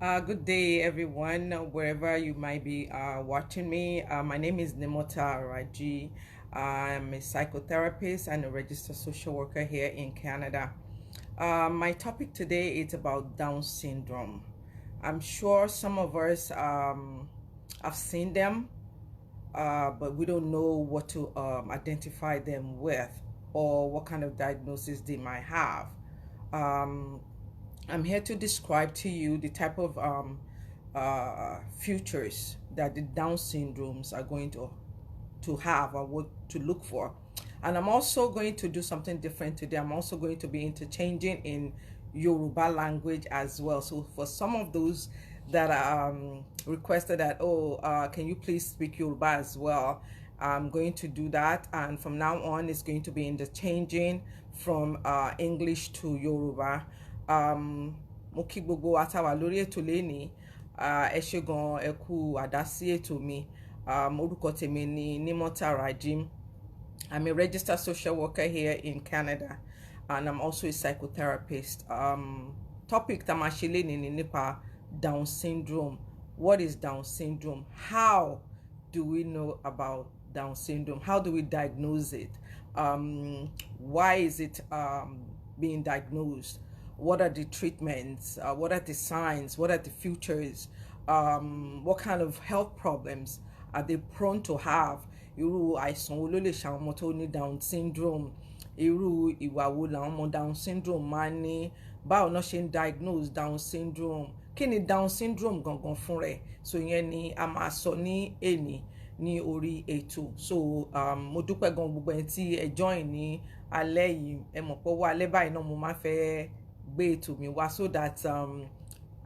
Good day, everyone, wherever you might be watching me. My name is Nimota Raji. I'm a psychotherapist and a registered social worker here in Canada. My topic today is about Down syndrome. I'm sure some of us have seen them, but we don't know what to identify them with or what kind of diagnosis they might have. Um, I'm here to describe to you the type of futures that the Down syndromes are going to have or what to look for. And I'm also going to do something different today. I'm also going to be interchanging in Yoruba language as well. So for some of those that requested that, can you please speak Yoruba as well? I'm going to do that. And from now on, it's going to be interchanging from English to Yoruba. Mo kí gbogbo wa tá wà lórí ètò lénìí. Ẹ ṣé gan ẹ kú àdásí ètò mi. Orúkọ tèmi ni Nimota Rajim. I'm a registered social worker here in Canada, and I'm also a psychotherapist. Topic tá máa ṣe lénìí ni nípa Down syndrome. What is Down syndrome? How do we know about Down syndrome? How do we diagnose it? Why is it being diagnosed? What are the treatments? What are the signs? What are the futures? What kind of health problems are they prone to have? Irú àìsàn wo ló lè ṣàwọn ọmọ tó ní Down syndrome? Irú ìwà wo làwọn ọmọ Down syndrome máa ń ní? Báwo náà ṣe ń diagnose Down syndrome? Kí ni Down syndrome gangan fún rẹ̀? So ìyẹn ni a máa sọ ní èní ní orí ètò. So mo dúpẹ́ gan gbogbo ẹni tí ẹ join ní alẹ́ yìí. Ẹ mọ̀ pé owó alẹ́ báyìí náà mo máa fẹ́ gbé ètò mi wá so that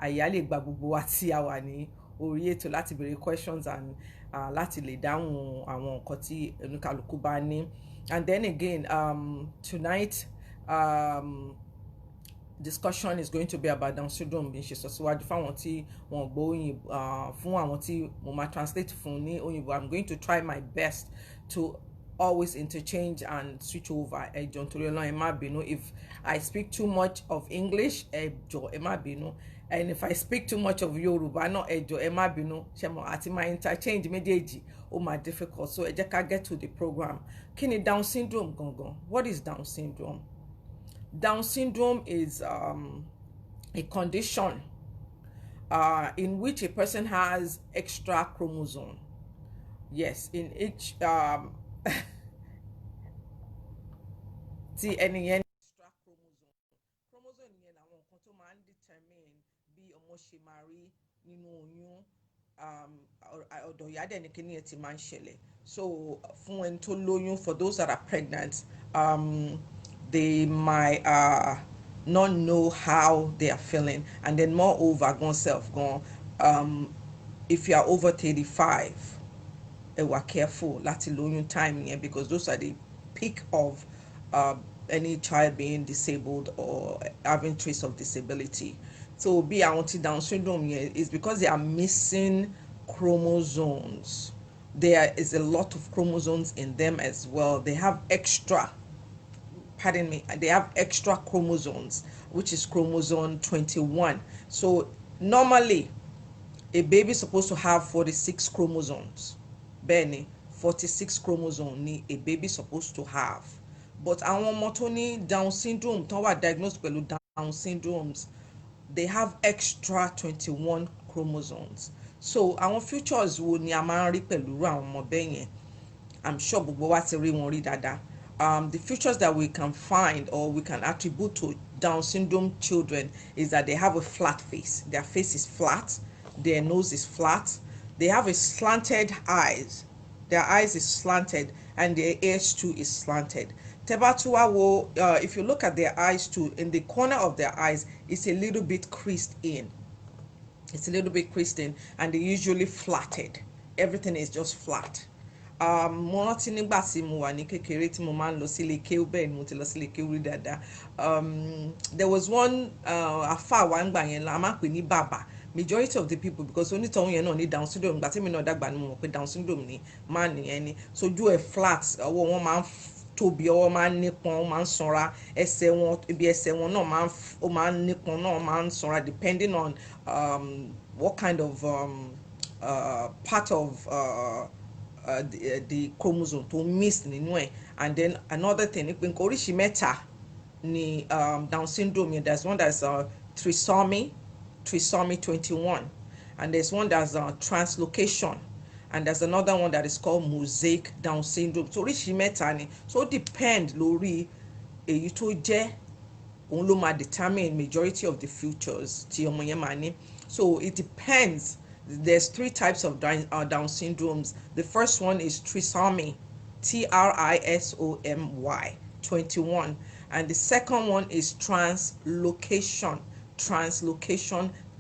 àyà lè gba gbogbo wa tí a wà ní orí ètò láti béèrè questions and láti lè dáhùn àwọn nǹkan tí oníkàlùkù bá ní. And then again, tonight discussion is going to be about Down syndrome bí n ṣe sọ síwájú fáwọn tí wọn gbọ́ òyìnbó, fún àwọn tí mo máa translate fún ní òyìnbó. I'm going to try my best to always interchange and switch over. Ẹ jọ̀ọ́ nítorí Ọlọ́run ẹ má bínú if I speak too much of English, ẹ jọ̀ọ́ ẹ má bínú, and if I speak too much of Yoruba náà, ẹ jọ̀ọ́ ẹ má bínú. Ṣé mo àti máa interchange méjèèjì ó máa difficult, so ẹ jẹ́ ká get to the program. Kí ni Down syndrome gangan? What is Down syndrome? Down syndrome is a condition in which a person has extra chromosome. Yes, in each tí ẹni yẹn extra chromosome. Chromosome yẹn làwọn nǹkan tó máa ń determine bí ọmọ ṣe máa rí nínú oyún. Ọ̀dọ̀ ìyá dẹ̀ ni kíní yẹn ti máa ń ṣẹlẹ̀. So fún ẹni tó lóyún, for those that are pregnant, they might not know how they are feeling, and then moreover gone self gone, if you are over 35, ẹ wà careful láti lóyún time yẹn, because those are the peak of any child being disabled or having trace of disability. So bí àwọn tí Down syndrome yẹn is because they are missing chromosomes. There is a lot of chromosomes in them as well. They have extra, pardon me, they have extra chromosomes, which is chromosome 21. So normally a baby is supposed to have 46 chromosomes. Bẹ́ẹ̀ni, 46 chromosomes ni a baby is supposed to have. But àwọn ọmọ tó ní Down syndrome tó wà diagnosed pẹ̀lú Down syndromes, they have extra 21 chromosomes. So àwọn futures wo ni a máa ń rí pẹ̀lú àwọn ọmọ bẹ́ẹ̀ yẹn? I'm sure gbogbo wa ti rí wọn rí dáadáa. The features that we can find or we can attribute to Down syndrome children is that they have a flat face. Their face is flat, their nose is flat, they have a slanted eyes. Their eyes is slanted and their ears too is slanted. Tebatuwa wo, if you look at their eyes too, in the corner of their eyes, it's a little bit creased in. It's a little bit creased in, and they're usually flatted. Everything is just flat. Mo rántí nígbà tí mo wà ní kékeré tí mo máa ń lọ sílé kéwú, bẹ́ẹ̀ ni mo ti lọ sílé kéwú rí dáadáa. There was one àfáà wa ńgbà yẹn la máa ń pè ní bàbá. Majority of the people, because onítọ̀hún yẹn náà ní Down syndrome, ìgbà tí mi náà dàgbà ni mo mọ̀ pé Down syndrome ni máa nìyẹn ni. Sojú ẹ̀ flat, ọwọ́ wọn máa ń tóbi, ọwọ́ máa ń nípọn, ó máa ń sanra, ẹsẹ̀ wọn, ibi ẹsẹ̀ wọn náà ó máa ń nípọn náà, máa ń sanra depending on what kind of part of the chromosome tó miss nínú ẹ̀. And then another thing ni pé nǹkan oríṣi mẹ́ta ni Down syndrome yẹn. There's one that's trisomy 21, and there's one that's translocation, and there's another one that is called mosaic Down syndrome. So oríṣi mẹ́ta ni, so depend lórí èyí tó jẹ́, òun ló máa determine majority of the futures tí ọmọ yẹn máa ní. So it depends. There's 3 types of Down syndromes. The first one is trisomy, trisomy 21, and the second one is translocation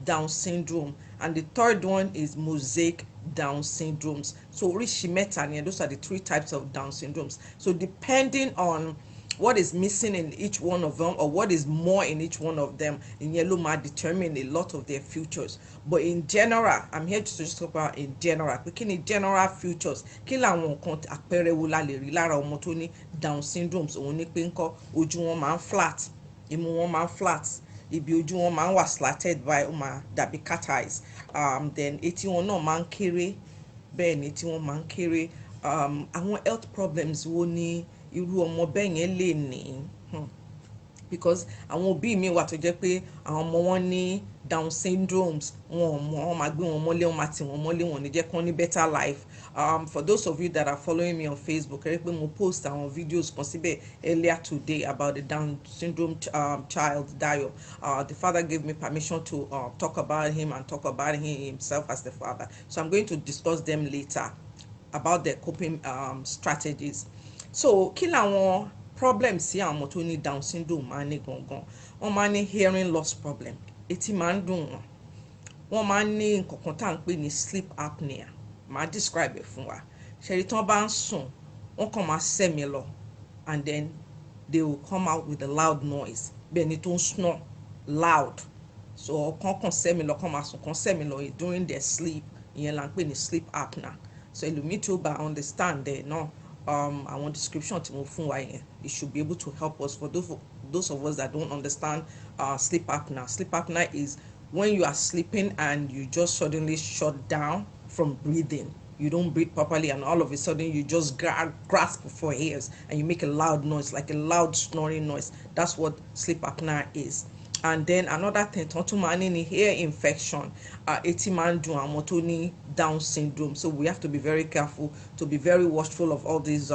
Down syndrome, and the third one is mosaic Down syndromes. So oríṣi mẹ́ta ni, those are the 3 types of Down syndromes. So depending on what is missing in each one of them, or what is more in each one of them, in yellow might determine a lot of their futures. But in general, I'm here to just talk about in general. Kí ni general futures, kí làwọn nǹkan àpẹẹrẹ wo la lè rí lára ọmọ tó ní Down syndromes. Òun ni pé ńkọ́, ojú wọn máa ń flat, imú wọn máa ń flat, ibi ojú wọn máa ń wà slanted by, ó máa dàbí cat eyes. Then etí wọn náà máa ń kéré, bẹ́ẹ̀ ni etí wọn máa ń kéré. Àwọn health problems wo ni irú ọmọ bẹ́ẹ̀ yẹn lè ní? Because àwọn òbí mi wà tó jẹ́ pé àwọn ọmọ wọn ní Down syndromes, wọn máa gbé wọn mọ́lé, wọn máa tì wọn mọ́lé, wọn ní jẹ́ kán ní better life. For those of you that are following me on Facebook, ẹ rí pé mo post àwọn videos kan síbẹ̀ earlier today about the Down syndrome child Dayo. The father gave me permission to talk about him and talk about him himself as the father. So I'm going to discuss them later about their coping strategies. So kí làwọn problems tí àwọn ọmọ tó ní Down syndrome máa ní gangan? Wọ́n máa ní hearing loss problem, etí máa ń dùn wọ́n. Wọ́n máa ń ní nǹkan kan tá à ń pè ní sleep apnea. Màá describe ẹ̀ fún wa. Ṣẹ̀rí tí wọ́n bá ń sùn, wọ́n kàn máa sẹ́mi lọ, and then they will come out with a loud noise, bẹ́ẹ̀ ni tó ń snore loud. So kàn sẹ́mi lọ, kàn máa sùn, kàn sẹ́mi lọ during their sleep. Ìyẹn là ń pè ní sleep apnea. So ẹlòmíì tó bá understand there náà, àwọn description tí mo fún wa yẹn, it should be able to help us. For those of us that don't understand sleep apnea. Sleep apnea is when you are sleeping and you just suddenly shut down from breathing. You don't breathe properly, and all of a sudden you just grasp for hairs and you make a loud noise, like a loud snoring noise. That's what sleep apnea is. And then another thing, tó tún máa ní ear infection. Etí máa ń dùn àwọn tó ní Down syndrome. So we have to be very careful, to be very watchful of all these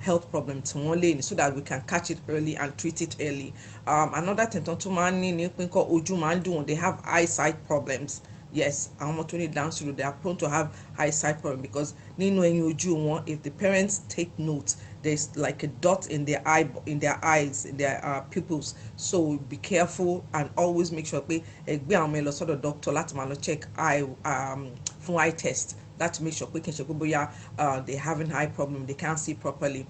health problems so that we can catch it early and treat it early. Another thing, tó tún máa ní pé ńkọ́, ojú máa ń dùn. They have eyesight problems. Yes, àwọn ọmọ tó ní Down syndrome, they are prone to have eyesight problem, because nínú ẹyin ojú wọn, if the parents take note, there's like a dot in their eyes, in their pupils. So be careful and always make sure pé ẹ gbé àwọn ọmọ ẹ lọ sọ́dọ̀ doctor láti máa lọ check eye fún eye test, láti make sure pé kí n ṣe pé bóyá they having eye problem, they can't see properly.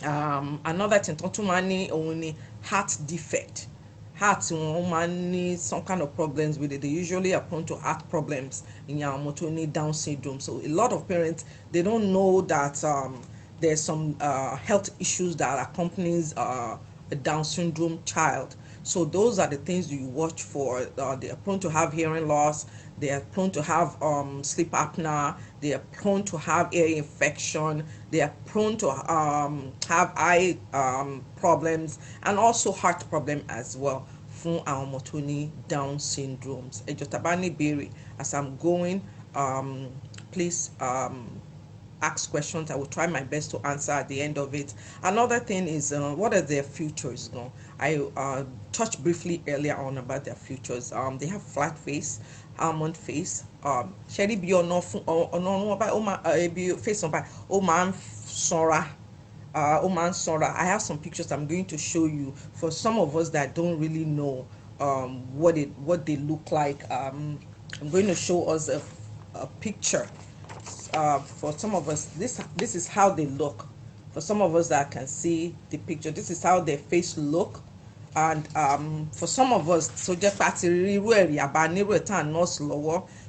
Another thing tó tún máa ní òun ni heart defect. Heart wọn máa ní some kind of problems with it. They usually are prone to heart problems in your ọmọ tó ní Down syndrome. So a lot of parents, they don't know that there's some health issues that accompanies a Down syndrome child. So those are the things you watch for. They are prone to have hearing loss. They are prone to have sleep apnea. They are prone to have ear infection. They are prone to have eye problems, and also heart problem as well fún àwọn ọmọ tó ní Down syndromes. Ẹ jọ̀ọ́ tá bá ní ìbéèrè as I'm going, please ask questions. I will try my best to answer at the end of it. Another thing is, what are their futures? I touched briefly earlier on about their futures. They have flat face, almond face. Ṣẹ́rí bí ọ̀nà wọn báyìí, ó máa bí face wọn báyìí, ó máa ń sanra. I have some pictures I'm going to show you for some of us that don't really know what they look like. I'm going to show us a picture. For some of us, this is how they look. For some of us that can see the picture, this is how their face look. And for some of us, so just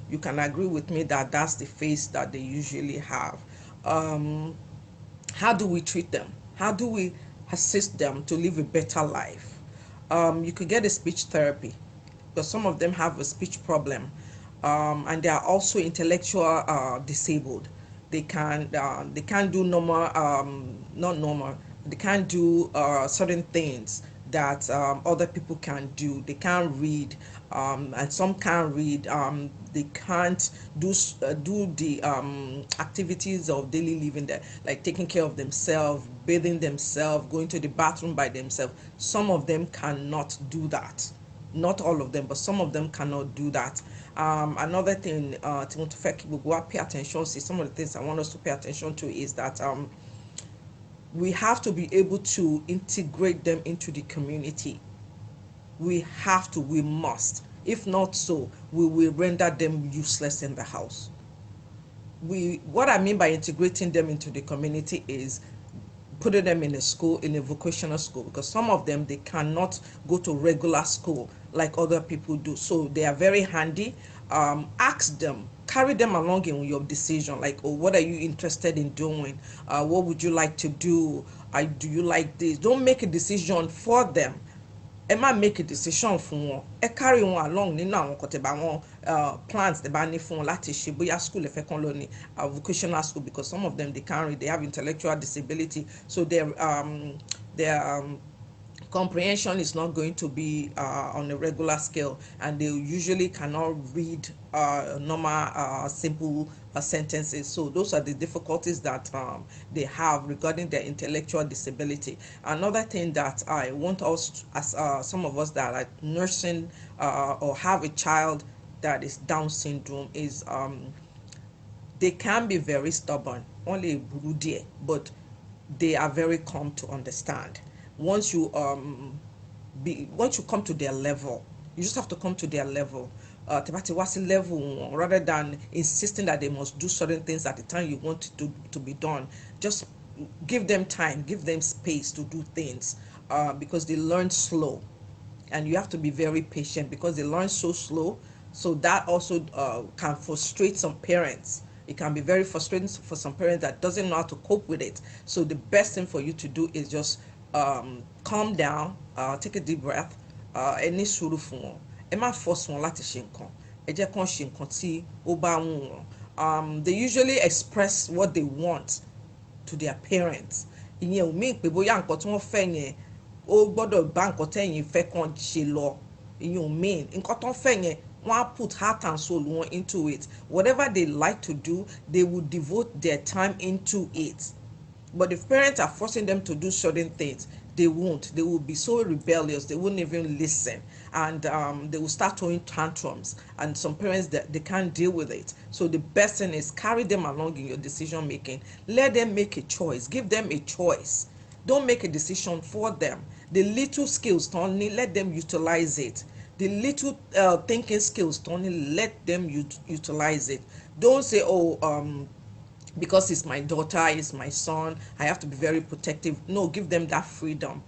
you can agree with me that that's the face that they usually have. How do we treat them? How do we assist them to live a better life? You could get a speech therapy because some of them have a speech problem, and they are also intellectual disabled. They can't do normal, not normal. They can't do certain things that other people can do. They can't read, and some can't read. They can't do the activities of daily living, that like taking care of themselves, bathing themselves, going to the bathroom by themselves. Some of them cannot do that. Not all of them, but some of them cannot do that. Another thing to want to pay attention to, some of the things I want us to pay attention to is that we have to be able to integrate them into the community. We have to, we must. If not so, we will render them useless in the house. What I mean by integrating them into the community is putting them in a school, in a vocational school, because some of them, they cannot go to regular school like other people do, so they are very handy. Ask them, carry them along in your decision, like, oh, what are you interested in doing? What would you like to do? Do you like this? Don't make a decision for them. Ẹ má make a decision fún wọn. Ẹ carry wọn along nínú àwọn nǹkan tẹ́ bá wọn plans tẹ́ bá ní fún wọn láti ṣe, bóyá school ẹ fẹ́ kán lọ ní vocational school, because some of them, they can't read, they have intellectual disability, so their comprehension is not going to be on a regular scale, and they usually cannot read normal simple sentences. So those are the difficulties that they have regarding their intellectual disability. Another thing that I want us, as some of us that are nursing or have a child that is Down syndrome, is they can be very stubborn, only rude, but they are very calm to understand. Once you once you come to their level, you just have to come to their level. Level, rather than insisting that they must do certain things at the time you want to be done. Just give them time, give them space to do things, because they learn slow, and you have to be very patient because they learn so slow. So that also can frustrate some parents. It can be very frustrating for some parents that doesn't know how to cope with it. So the best thing for you to do is just calm down, take a deep breath, ẹ ní sùúrù fún wọn. Ẹ má force wọn láti ṣe nǹkan. Ẹ jẹ́ kán ṣe nǹkan tí ó bá wù wọ́n. They usually express what they want to their parents. Ìyẹn ò mean pé bóyá nǹkan tí wọ́n fẹ́ yẹn ó gbọ́dọ̀ bá nǹkan tẹ́yin fẹ́ kàn ṣe lọ. Ìyẹn ò mean nǹkan tó ń fẹ́ yẹn, wọ́n á put heart and soul wọn into it. Whatever they like to do, they will devote their time into it. But if parents are forcing them to do certain things, they won't. They will be so rebellious, they won't even listen, and they will start throwing tantrums. And some parents, they can't deal with it. So the best thing is carry them along in your decision making. Let them make a choice. Give them a choice. Don't make a decision for them. The little skills, Tony, let them utilize it. The little thinking skills, Tony, let them utilize it. Don't say, oh, because it's my daughter, it's my son, I have to be very protective. No, give them that freedom.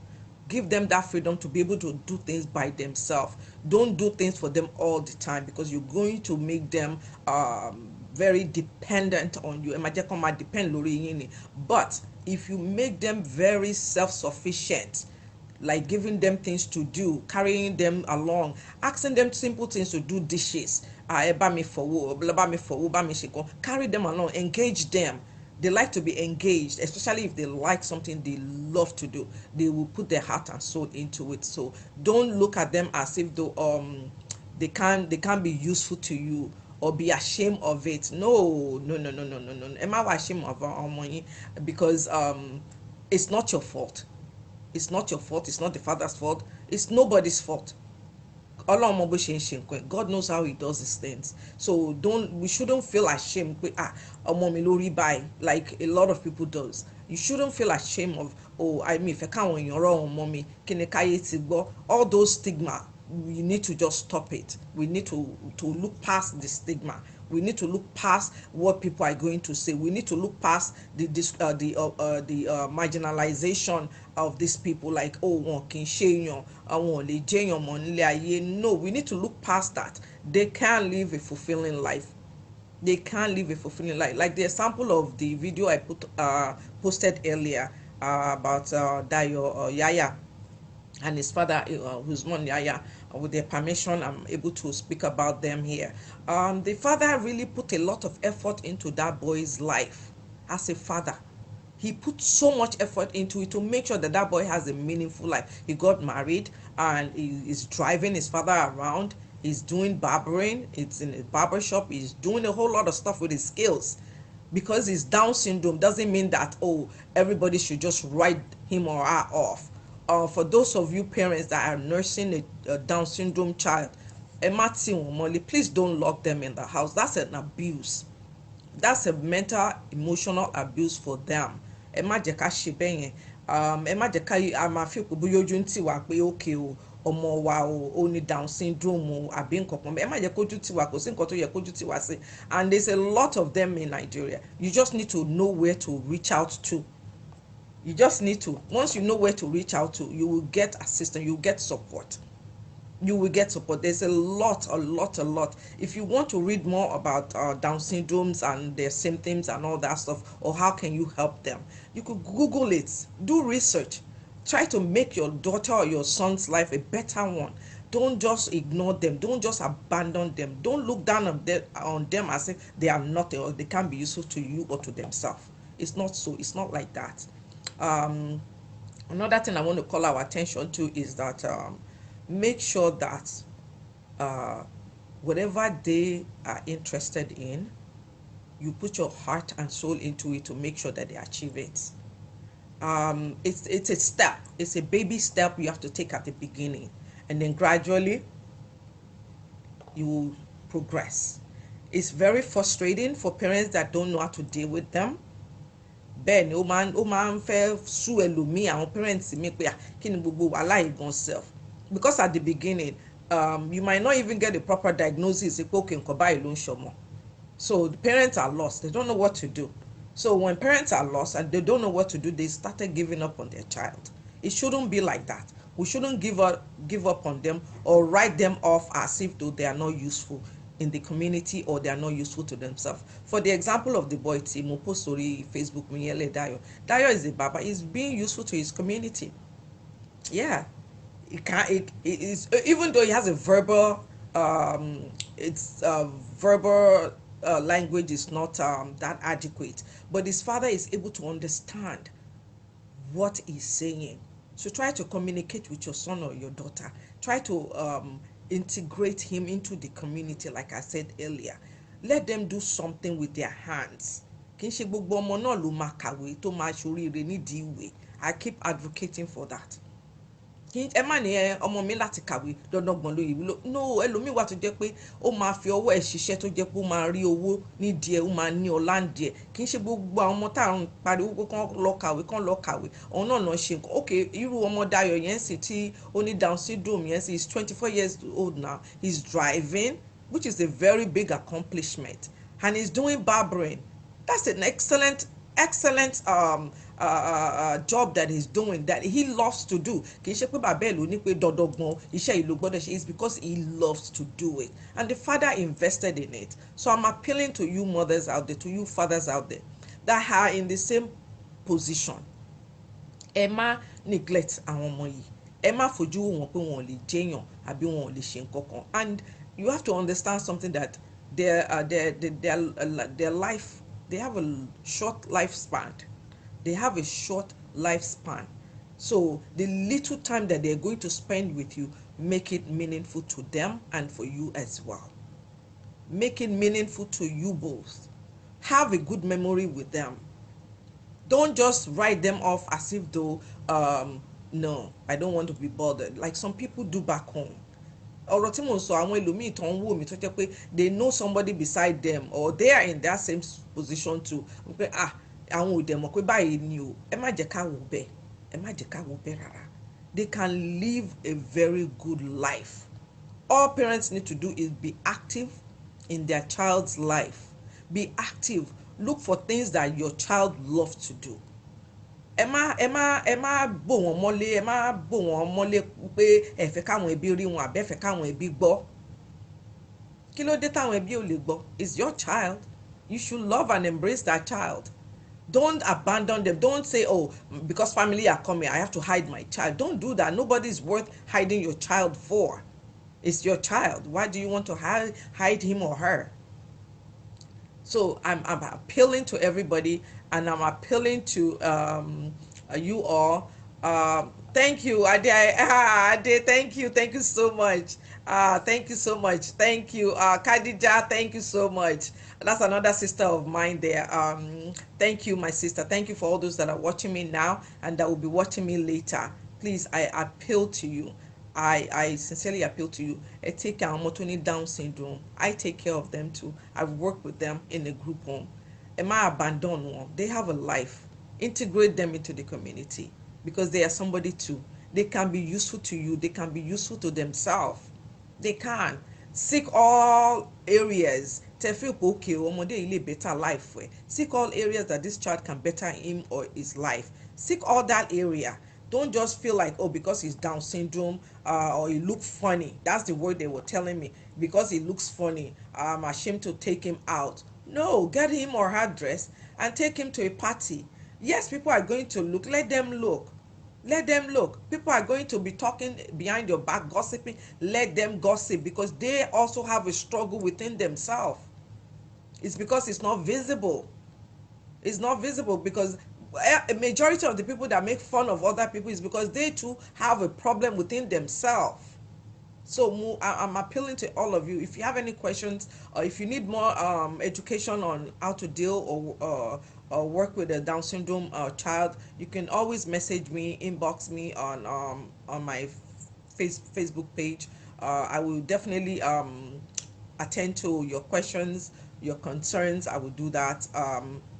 Give them that freedom to be able to do things by themselves. Don't do things for them all the time, because you're going to make them very dependent on you. But if you make them very self-sufficient, like giving them things to do, carrying them along, asking them simple things to do dishes, carry them along, engage them. They like to be engaged, especially if they like something they love to do. They will put their heart and soul into it. So don't look at them as if they can't be useful to you or be ashamed of it. No, no, no, no, no, no, no. Am I ashamed of our money? Because it's not your fault. It's not your fault. It's not the father's fault. It's nobody's fault. God knows how he does these things. So we shouldn't feel ashamed like a lot of people does. You shouldn't feel ashamed of, oh, I mean, if I can't when you're wrong, mommy, all those stigma, we need to just stop it. We need to look past the stigma. We need to look past what people are going to say. We need to look past the marginalization of these people, like, oh, no, we need to look past that. They can't live a fulfilling life. They can't live a fulfilling life. Like the example of the video I posted earlier, about Dayo Yaya and his father, who's one Yaya. With their permission, I'm able to speak about them here. The father really put a lot of effort into that boy's life as a father. He put so much effort into it to make sure that that boy has a meaningful life. He got married and he is driving his father around. He's doing barbering. It's in a barber shop. He's doing a whole lot of stuff with his skills. Because he's Down syndrome doesn't mean that, oh, everybody should just write him or her off. For those of you parents that are nursing a Down syndrome child, please don't lock them in the house. That's an abuse. That's a mental emotional abuse for them. Ẹ má jẹ́ ká ṣe bẹ́ẹ̀ yẹn. Ẹ má jẹ́ ká a máa fi òkú bóyá ojú ń tì wá pé ókè o ọmọ wa o ó ní Down syndrome o àbí nǹkan kan. Ẹ má jẹ́ kójú tì wá, kò sí nǹkan tó yẹ kójú tì wá sí. And there's a lot of them in Nigeria. You just need to know where to reach out to. You just need to. Once you know where to reach out to, you will get assistance, you will get support. You will get support. There's a lot. If you want to read more about Down syndromes and their symptoms and all that stuff, or how can you help them, you could Google it, do research, try to make your daughter or your son's life a better one. Don't just ignore them. Don't just abandon them. Don't look down on them as if they are nothing or they can't be useful to you or to themselves. It's not so. It's not like that. Another thing I want to call our attention to is that make sure that whatever they are interested in, you put your heart and soul into it to make sure that they achieve it. It's a step. It's a baby step you have to take at the beginning, and then gradually you will progress. It's very frustrating for parents that don't know how to deal with them. Bẹ́ẹ̀ ni ó máa ń fẹ́ sú ẹlòmíì àwọn parents mi pé kí ni gbogbo wàhálà yìí gan self. Because at the beginning, you might not even get a proper diagnosis. So the parents are lost. They don't know what to do. So when parents are lost and they don't know what to do, they started giving up on their child. It shouldn't be like that. We shouldn't give up on them or write them off as if though they are not useful in the community or they are not useful to themselves. For the example of the boy Timo post story Facebook Dayo. Dayo is a baba. He's being useful to his community. Yeah. It is, even though he has a verbal verbal language is not that adequate, but his father is able to understand what he's saying. So try to communicate with your son or your daughter. Try to integrate him into the community, like I said earlier. Let them do something with their hands. I keep advocating for that. Ẹ má ní ọmọ mi láti kàwé dandan ló ìwúlò. No, ẹlòmíì wà tó jẹ́ pé ó máa fi ọwọ́ ẹ̀ ṣiṣẹ́ tó jẹ́ pé ó máa rí owó nídìí ẹ̀, ó máa ní ọlá nídìí ẹ̀. Kì í ṣe gbogbo àwọn ọmọ tá à ń pariwo pé kán lọ kàwé òun náà náà ṣe nǹkan. Okay, irú ọmọ Dayọ̀ yẹn sì tí ó ní Down syndrome yẹn sì is 24 years old now. He's driving, which is a very big accomplishment, and he's doing barbering. That's an excellent job that he's doing, that he loves to do. It's because he loves to do it, and the father invested in it. So I'm appealing to you mothers out there, to you fathers out there that are in the same position. Ẹ má neglect àwọn ọmọ yìí. Ẹ má fojú wọn pé wọn ò lè jẹyàn àbí wọn ò lè ṣe nǹkan kan. And you have to understand something, that their life, they have a short lifespan. They have a short lifespan. So the little time that they're going to spend with you, make it meaningful to them and for you as well. Make it meaningful to you both. Have a good memory with them. Don't just write them off as if though, no, I don't want to be bothered, like some people do back home. Ọ̀rọ̀ tí mo sọ, àwọn ẹlòmíì tó ń wò mí tó jẹ́ pé they know somebody beside them or they are in that same position too. Pé àwọn ò dẹ̀ mọ̀ pé báyìí ni o. Ẹ má jẹ́ ká wò bẹ́ẹ̀. Ẹ má jẹ́ ká wò bẹ́ẹ̀ rárá. They can live a very good life. All parents need to do is be active in their child's life. Be active. Look for things that your child loves to do. Ẹ má bò wọ́n mọ́lé, ẹ má bò wọ́n mọ́lé pé ẹ fẹ́ káwọn ẹbí rí wọn àbẹ́ fẹ́ káwọn ẹbí gbọ́. Kí ló dé táwọn ẹbí ò lè gbọ́? It's your child. You should love and embrace that child. Don't abandon them. Don't say, oh, because family are coming, I have to hide my child. Don't do that. Nobody's worth hiding your child for. It's your child. Why do you want to hide him or her? So I'm appealing to everybody, and I'm appealing to you all. Thank you, Ade. Ade, thank you so much. Thank you so much. Thank you, Khadija. Thank you so much. That's another sister of mine there. Thank you, my sister. Thank you for all those that are watching me now and that will be watching me later. Please, I appeal to you. I sincerely appeal to you. I take care of àwọn Down syndrome. I take care of them too. I've worked with them in a group home. Am I abandon one? They have a life. Integrate them into the community because they are somebody too. They can be useful to you. They can be useful to themselves. They can. Seek all areas. Okay, better life. Seek all areas that this child can better him or his life. Seek all that area. Don't just feel like, oh, because he's Down syndrome, or he looks funny. That's the word they were telling me. Because he looks funny, I'm ashamed to take him out. No, get him or her dressed and take him to a party. Yes, people are going to look. Let them look. Let them look. People are going to be talking behind your back, gossiping. Let them gossip because they also have a struggle within themselves. It's because it's not visible. It's not visible because a majority of the people that make fun of other people is because they too have a problem within themselves. So I'm appealing to all of you. If you have any questions or if you need more education on how to deal or work with a Down syndrome child, you can always message me, inbox me on my Facebook page. I will definitely attend to your questions, your concerns. I will do that.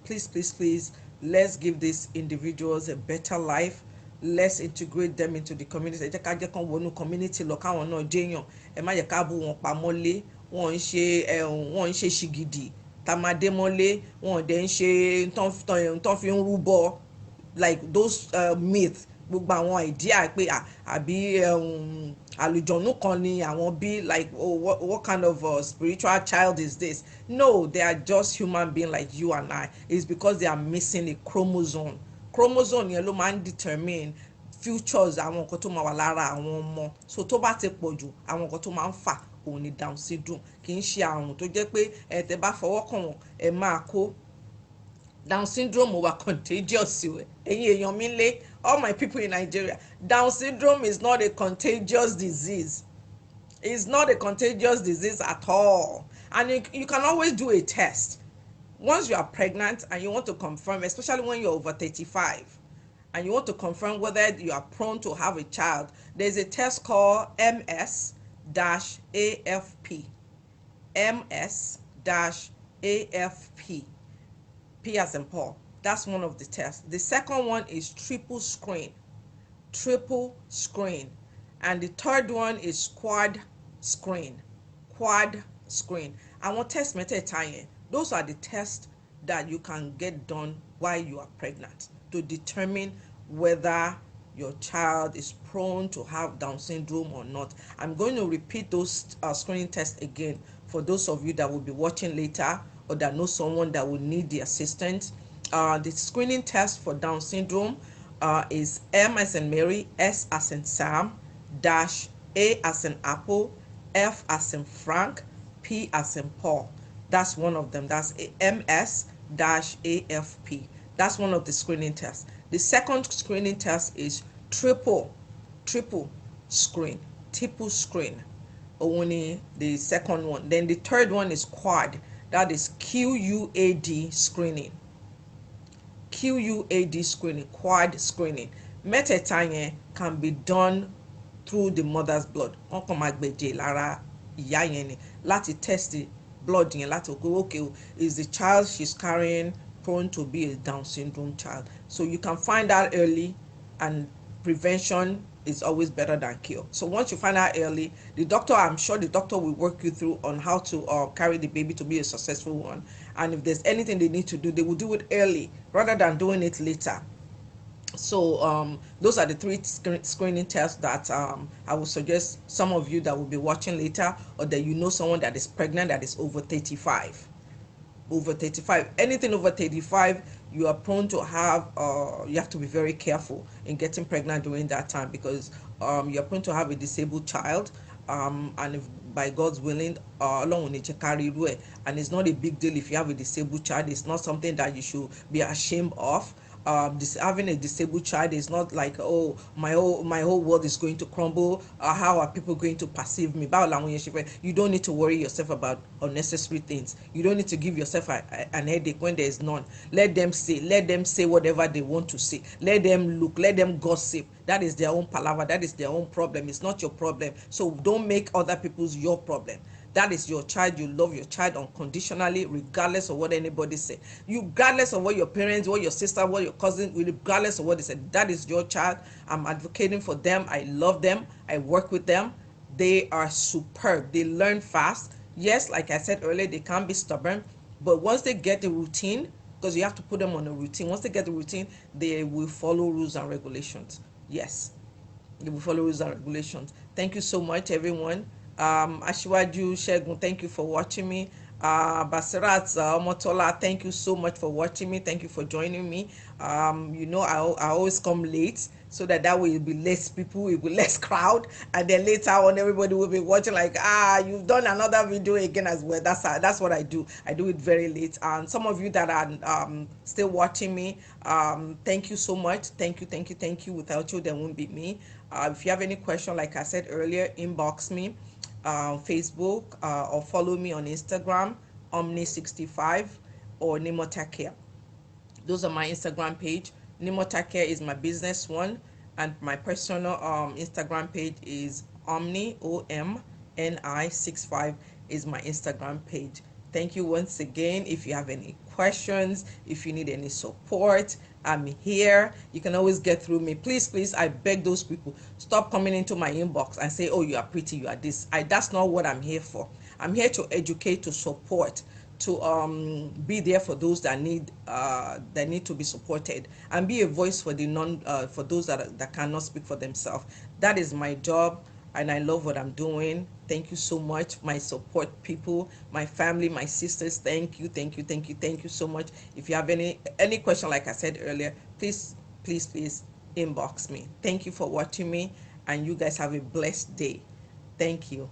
Please, please, please, let's give these individuals a better life. Let's integrate them into the community. Ẹ jẹ́ ká jẹ́ kán wọnú community lọ káwọn náà jẹ́yàn. Ẹ má yẹ ká bú wọn pamọ́lé. Wọ́n ń ṣe ṣìgìdì tamadémọ́lé. Wọ́n dẹ̀ ń ṣe tán fi ń rúbọ like those myths. Gbogbo àwọn idea pé àbí àlùjọ̀nú kan ni àwọn bí like, oh, what kind of spiritual child is this? No, they are just human being like you and I. It's because they are missing a chromosome. Chromosome yẹn ló máa ń determine futures àwọn nǹkan tó máa wà lára àwọn ọmọ. So tó bá ti pọ̀ jù àwọn nǹkan tó máa ń fà òun ni Down syndrome. Kì í ṣe àrùn tó jẹ́ pé tẹ́ bá fọwọ́ kàn wọ́n ẹ máa kó. Down syndrome wà contagious o. Ẹ̀yin èèyàn mi lé, all my people in Nigeria, Down syndrome is not a contagious disease. It's not a contagious disease at all. And you can always do a test. Once you are pregnant and you want to confirm, especially when you're over 35, and you want to confirm whether you are prone to have a child, there's a test called MS-AFP. MS-AFP. P as in Paul. That's one of the tests. The second one is triple screen. Triple screen. And the third one is quad screen. Quad screen. Àwọn test mẹ́tẹ̀ẹ̀ta yẹn, those are the tests that you can get done while you are pregnant to determine whether your child is prone to have Down syndrome or not. I'm going to repeat those screening tests again for those of you that will be watching later or that know someone that will need the assistance. The screening test for Down syndrome is M as in Mary, S as in Sam, dash A as in Apple, F as in Frank, P as in Paul. That's one of them. That's MS-AFP. That's one of the screening tests. The second screening test is triple screen, triple screen. Only the second one. Then the third one is quad. That is QUAD screening. QUAD screening, quad screening. Mẹ́tẹ̀ẹ̀ta yẹn can be done through the mother's blood. Wọ́n kàn máa gbẹ̀jẹ̀ lára ìyá yẹn ni láti test the blood yẹn láti okay, is the child she's carrying prone to be a Down syndrome child? So you can find out early, and prevention is always better than cure. So once you find out early, I'm sure the doctor will work you through on how to carry the baby to be a successful one. And if there's anything they need to do, they will do it early rather than doing it later. So those are the three screening tests that I would suggest some of you that will be watching later, or that you know someone that is pregnant that is over 35. over 35. Anything over 35, you are prone to have, you have to be very careful in getting pregnant during that time, because you're prone to have a disabled child. And if by God's willing, Ọlọ́run ò ní jẹ́ ká rí irú ẹ̀. And it's not a big deal if you have a disabled child. It's not something that you should be ashamed of. Having a disabled child is not like, oh, my whole world is going to crumble. How are people going to perceive me? You don't need to worry yourself about unnecessary things. You don't need to give yourself an headache when there is none. Let them say whatever they want to say. Let them look, let them gossip. That is their own palaver. That is their own problem. It's not your problem. So don't make other people's your problem. That is your child. You love your child unconditionally, regardless of what anybody say. You, regardless of what your parents, what your sister, what your cousin, regardless of what they said. That is your child. I'm advocating for them. I love them. I work with them. They are superb. They learn fast. Yes, like I said earlier, they can be stubborn, but once they get the routine, because you have to put them on a routine. Once they get the routine, they will follow rules and regulations. Yes, they will follow rules and regulations. Thank you so much, everyone. Ashiwaju Shegun, thank you for watching me. Basirat Omotola, thank you so much for watching me. Thank you for joining me. I always come late, so that way it will be less people, it will be less crowd, and then later on everybody will be watching like, you've done another video again as well. That's what I do. I do it very late. And some of you that are still watching me, thank you so much. Thank you, thank you, thank you. Without you, there won't be me. If you have any question, like I said earlier, inbox me, Facebook, or follow me on Instagram, Omni65 or Nimota Care. Those are my Instagram page. Nimota Care is my business one, and my personal Instagram page is Omni OMNI65 is my Instagram page. Thank you once again. If you have any questions, if you need any support, I'm here. You can always get through me. Please, please, I beg those people, stop coming into my inbox and say, oh, you are pretty, you are this. That's not what I'm here for. I'm here to educate, to support, to be there for those that need to be supported, and be a voice for the for those that cannot speak for themselves. That is my job, and I love what I'm doing. Thank you so much, my support people, my family, my sisters. Thank you, thank you, thank you, thank you so much. If you have any question, like I said earlier, please, please, please inbox me. Thank you for watching me, and you guys have a blessed day. Thank you.